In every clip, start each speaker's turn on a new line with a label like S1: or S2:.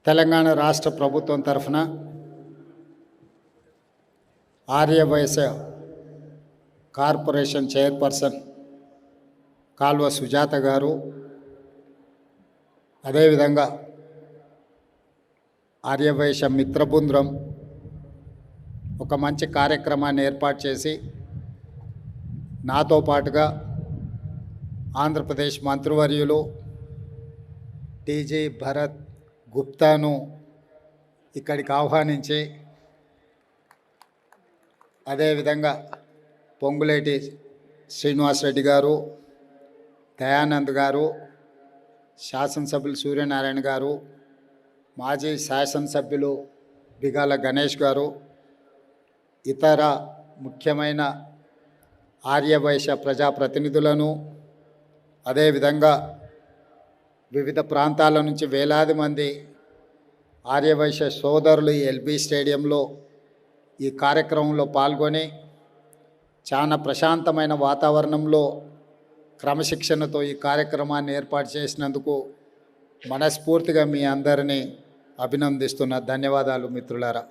S1: తెలంగాణ రాష్ట్ర ప్రభుత్వం తరఫున ఆర్యవైశ్య కార్పొరేషన్ చైర్పర్సన్ కాల్వ సుజాత గారు, అదేవిధంగా ఆర్యవైశ్య మిత్రబృందం ఒక మంచి కార్యక్రమాన్ని ఏర్పాటు చేసి నాతో పాటుగా ఆంధ్రప్రదేశ్ మంత్రివర్యులు టీజీ భరత్ గుప్తాను ఇక్కడికి ఆహ్వానించి, అదేవిధంగా పొంగులేటి శ్రీనివాసరెడ్డి గారు, దయానంద్ గారు, శాసనసభ్యులు సూర్యనారాయణ గారు, మాజీ శాసనసభ్యులు బిగాల గణేష్ గారు, ఇతర ముఖ్యమైన ఆర్యవైశ్య ప్రజాప్రతినిధులను, అదేవిధంగా వివిధ ప్రాంతాల నుంచి వేలాది మంది ఆర్యవైశ్య సోదరులు ఎల్బీ స్టేడియంలో ఈ కార్యక్రమంలో పాల్గొని చాలా ప్రశాంతమైన వాతావరణంలో క్రమశిక్షణతో ఈ కార్యక్రమాన్ని ఏర్పాటు చేసినందుకు మనస్ఫూర్తిగా మీ అందరినీ అభినందిస్తున్న. ధన్యవాదాలు మిత్రులారా.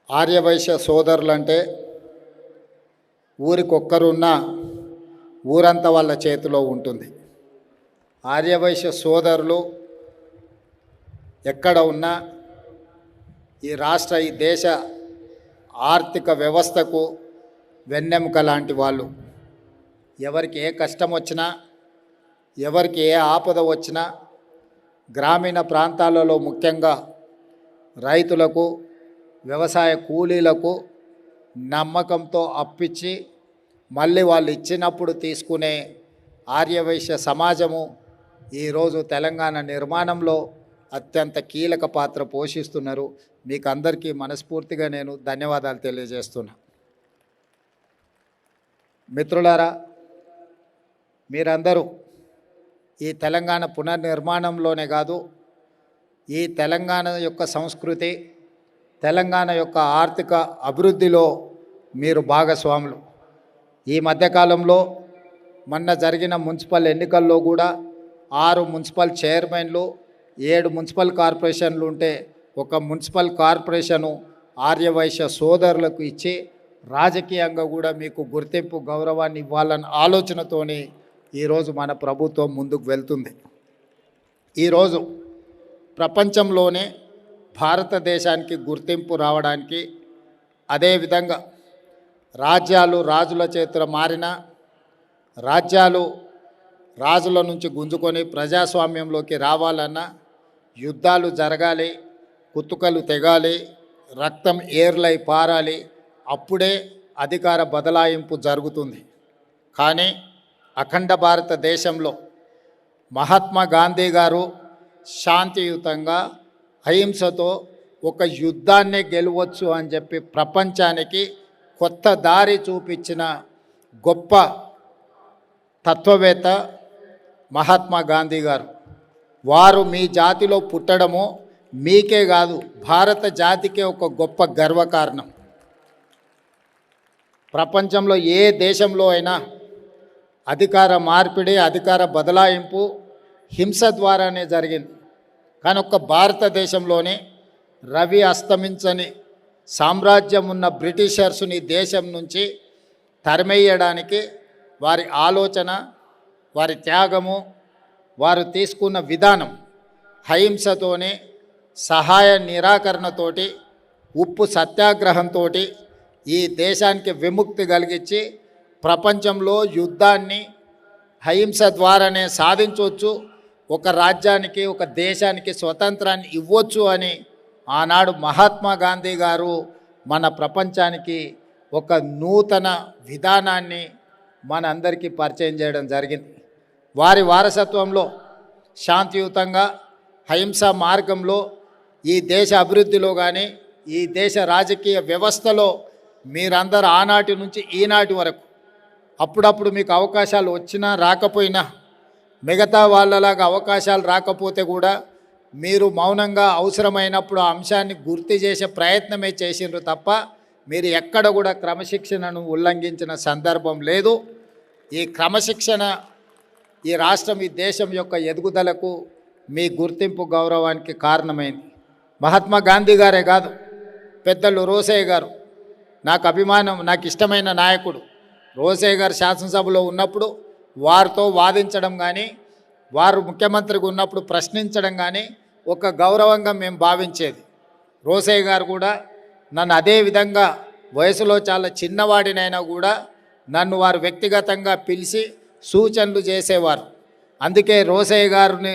S1: ఆర్యవైశ్య సోదరులంటే ఊరికొక్కరున్నా ఊరంతా వాళ్ళ చేతిలో ఉంటుంది. ఆర్యవైశ్య సోదరులు ఎక్కడ ఉన్నా ఈ రాష్ట్ర, ఈ దేశ ఆర్థిక వ్యవస్థకు వెన్నెముక లాంటి వాళ్ళు. ఎవరికి ఏ కష్టం వచ్చినా, ఎవరికి ఏ ఆపద వచ్చినా గ్రామీణ ప్రాంతాలలో ముఖ్యంగా రైతులకు, వ్యవసాయ కూలీలకు నమ్మకంతో అప్పిచ్చి మళ్ళీ వాళ్ళు ఇచ్చినప్పుడు తీసుకునే ఆర్యవైశ్య సమాజము ఈరోజు తెలంగాణ నిర్మాణంలో అత్యంత కీలక పాత్ర పోషిస్తున్నారు. మీకు అందరికీ మనస్ఫూర్తిగా నేను ధన్యవాదాలు తెలియజేస్తున్నా. మిత్రులారా, మీరందరూ ఈ తెలంగాణ పునర్నిర్మాణంలోనే కాదు, ఈ తెలంగాణ యొక్క సంస్కృతి, తెలంగాణ యొక్క ఆర్థిక అభివృద్ధిలో మీరు భాగస్వాములు. ఈ మధ్యకాలంలో మొన్న జరిగిన మున్సిపల్ ఎన్నికల్లో కూడా 6 మున్సిపల్ చైర్మన్లు, 7 మున్సిపల్ కార్పొరేషన్లు ఉంటే ఒక మున్సిపల్ కార్పొరేషను ఆర్యవైశ్య సోదరులకు ఇచ్చి రాజకీయంగా కూడా మీకు గుర్తింపు, గౌరవాన్ని ఇవ్వాలన్న ఆలోచనతోని ఈరోజు మన ప్రభుత్వం ముందుకు వెళ్తుంది. ఈరోజు ప్రపంచంలోనే భారతదేశానికి గుర్తింపు రావడానికి, అదేవిధంగా రాజ్యాలు రాజుల చేతుల మారిన, రాజ్యాలు రాజుల నుంచి గుంజుకొని ప్రజాస్వామ్యంలోకి రావాలన్నా యుద్ధాలు జరగాలి, కుతుకలు తెగాలి, రక్తం ఏర్లై పారాలి, అప్పుడే అధికార బదలాయింపు జరుగుతుంది. కానీ అఖండ భారతదేశంలో మహాత్మా గాంధీ గారు శాంతియుతంగా అహింసతో ఒక యుద్ధాన్నే గెలవచ్చు అని చెప్పి ప్రపంచానికి కొత్త దారి చూపించిన గొప్ప తత్వవేత్త మహాత్మా గాంధీ గారు. వారు మీ జాతిలో పుట్టడము మీకే కాదు, భారత జాతికే ఒక గొప్ప గర్వకారణం. ప్రపంచంలో ఏ దేశంలో అయినా అధికార మార్పిడి, అధికార బదలాయింపు హింస ద్వారానే జరిగింది. కానీ ఒక్క భారతదేశంలోనే రవి అస్తమించని సామ్రాజ్యం ఉన్న బ్రిటిషర్స్ని దేశం నుంచి తరిమేయడానికి వారి ఆలోచన, వారి త్యాగము, వారు తీసుకున్న విధానం అహింసతోనే, సహాయ నిరాకరణతోటి, ఉప్పు సత్యాగ్రహంతో ఈ దేశానికి విముక్తి కలిగించి ప్రపంచంలో యుద్ధాన్ని అహింస ద్వారానే సాధించవచ్చు, ఒక రాజ్యానికి, ఒక దేశానికి స్వతంత్రాన్ని ఇవ్వచ్చు అని ఆనాడు మహాత్మా గాంధీ గారు మన ప్రపంచానికి ఒక నూతన విధానాన్ని మనందరికీ పరిచయం చేయడం జరిగింది. వారి వారసత్వంలో శాంతియుతంగా అహింసా మార్గంలో ఈ దేశ అభివృద్ధిలో కానీ, ఈ దేశ రాజకీయ వ్యవస్థలో మీరందరూ ఆనాటి నుంచి ఈనాటి వరకు అప్పుడప్పుడు మీకు అవకాశాలు వచ్చినా రాకపోయినా, మిగతా వాళ్ళలాగా అవకాశాలు రాకపోతే కూడా మీరు మౌనంగా అవసరమైనప్పుడు ఆ అంశాన్ని గుర్తు చేసే ప్రయత్నమే చేసిండ్రు తప్ప మీరు ఎక్కడ కూడా క్రమశిక్షణను ఉల్లంఘించిన సందర్భం లేదు. ఈ క్రమశిక్షణ ఈ రాష్ట్రం, ఈ దేశం యొక్క ఎదుగుదలకు మీ గుర్తింపు గౌరవానికి కారణమైంది. మహాత్మా గాంధీ గారే కాదు, పెద్దలు రోసయ్య గారు నాకు అభిమానం, నాకు ఇష్టమైన నాయకుడు. రోసయ్య గారు శాసనసభలో ఉన్నప్పుడు వారితో వాదించడం కానీ, వారు ముఖ్యమంత్రిగా ఉన్నప్పుడు ప్రశ్నించడం కానీ ఒక గౌరవంగా మేము భావించేది. రోసయ్య గారు కూడా నన్ను అదే విధంగా వయసులో చాలా చిన్నవాడినైనా కూడా నన్ను వారు వ్యక్తిగతంగా పిలిచి సూచనలు చేసేవారు. అందుకే రోసయ్య గారిని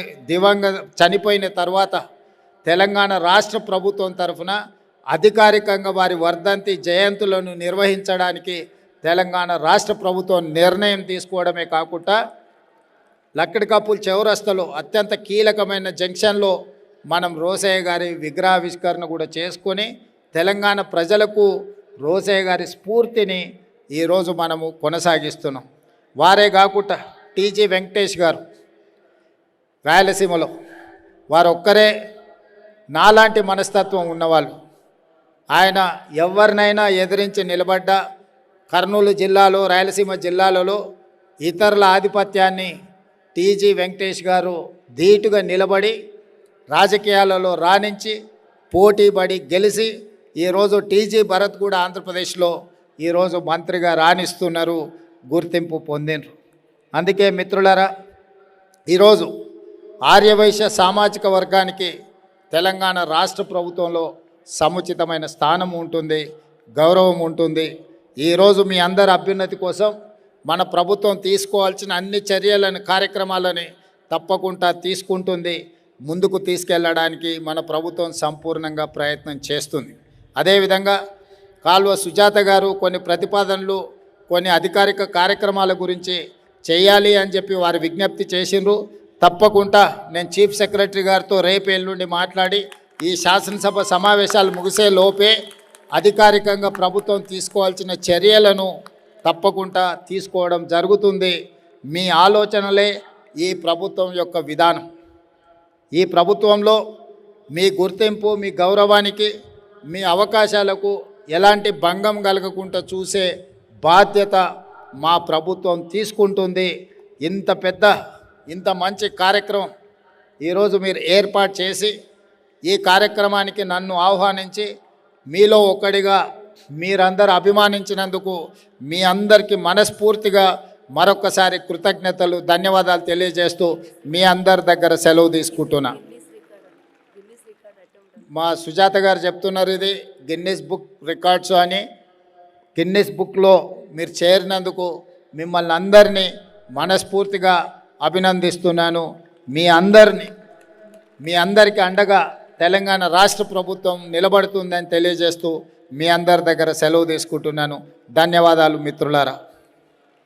S1: చనిపోయిన తర్వాత తెలంగాణ రాష్ట్ర ప్రభుత్వం తరఫున అధికారికంగా వారి వర్ధంతి జయంతులను నిర్వహించడానికి తెలంగాణ రాష్ట్ర ప్రభుత్వం నిర్ణయం తీసుకోవడమే కాకుండా లక్కడికప్పుల చౌరస్తాలో అత్యంత కీలకమైన జంక్షన్లో మనం రోసయ్య గారి విగ్రహావిష్కరణ కూడా చేసుకొని తెలంగాణ ప్రజలకు రోసయ్య గారి స్ఫూర్తిని ఈరోజు మనము కొనసాగిస్తున్నాం. వారే కాకుండా టీజీ వెంకటేష్ గారు రాయలసీమలో వారు ఒక్కరే నాలాంటి మనస్తత్వం ఉన్నవాళ్ళు. ఆయన ఎవరినైనా ఎదిరించి నిలబడ్డ కర్నూలు జిల్లాలో, రాయలసీమ జిల్లాలలో ఇతరుల ఆధిపత్యాన్ని టీజీ వెంకటేష్ గారు ధీటుగా నిలబడి రాజకీయాలలో రాణించి పోటీపడి గెలిచి ఈరోజు టీజీ భరత్ కూడా ఆంధ్రప్రదేశ్లో ఈరోజు మంత్రిగా రాణిస్తున్నారు, గుర్తింపు పొందినరు. అందుకే మిత్రులారా, ఈరోజు ఆర్యవైశ్య సామాజిక వర్గానికి తెలంగాణ రాష్ట్ర ప్రభుత్వంలో సముచితమైన స్థానం ఉంటుంది, గౌరవం ఉంటుంది. ఈరోజు మీ అందరి అభ్యున్నతి కోసం మన ప్రభుత్వం తీసుకోవాల్సిన అన్ని చర్యలను, కార్యక్రమాలని తప్పకుండా తీసుకుంటుంది. ముందుకు తీసుకెళ్ళడానికి మన ప్రభుత్వం సంపూర్ణంగా ప్రయత్నం చేస్తుంది. అదేవిధంగా కాల్వ సుజాత గారు కొన్ని ప్రతిపాదనలు, కొన్ని అధికారిక కార్యక్రమాల గురించి చేయాలి అని చెప్పి వారు విజ్ఞప్తి చేసిండ్రు. తప్పకుండా నేను చీఫ్ సెక్రటరీ గారితో రేపు ఎల్లుండి మాట్లాడి ఈ శాసనసభ సమావేశాలు ముగిసే లోపే అధికారికంగా ప్రభుత్వం తీసుకోవాల్సిన చర్యలను తప్పకుండా తీసుకోవడం జరుగుతుంది. మీ ఆలోచనలే ఈ ప్రభుత్వం యొక్క విధానం. ఈ ప్రభుత్వంలో మీ గుర్తింపు, మీ గౌరవానికి, మీ అవకాశాలకు ఎలాంటి భంగం కలగకుండా చూసే బాధ్యత మా ప్రభుత్వం తీసుకుంటుంది. ఇంత మంచి కార్యక్రమం ఈరోజు మీరు ఏర్పాటు చేసి ఈ కార్యక్రమానికి నన్ను ఆహ్వానించి మీలో ఒకడిగా మీరందరూ అభిమానించినందుకు మీ అందరికీ మనస్ఫూర్తిగా మరొకసారి కృతజ్ఞతలు, ధన్యవాదాలు తెలియజేస్తూ మీ అందరి దగ్గర సెలవు తీసుకుంటున్నా. మా సుజాత గారు చెప్తున్నారు ఇది గిన్నిస్ బుక్ రికార్డ్స్ అని. గిన్నిస్ బుక్లో మీరు చేరినందుకు మిమ్మల్ని అందరినీ మనస్ఫూర్తిగా అభినందిస్తున్నాను. మీ అందరికీ అండగా తెలంగాణ రాష్ట్ర ప్రభుత్వం నిలబడుతుందని తెలియజేస్తూ మీ అందరి దగ్గర సెలవు తీసుకుంటున్నాను. ధన్యవాదాలు మిత్రులారా.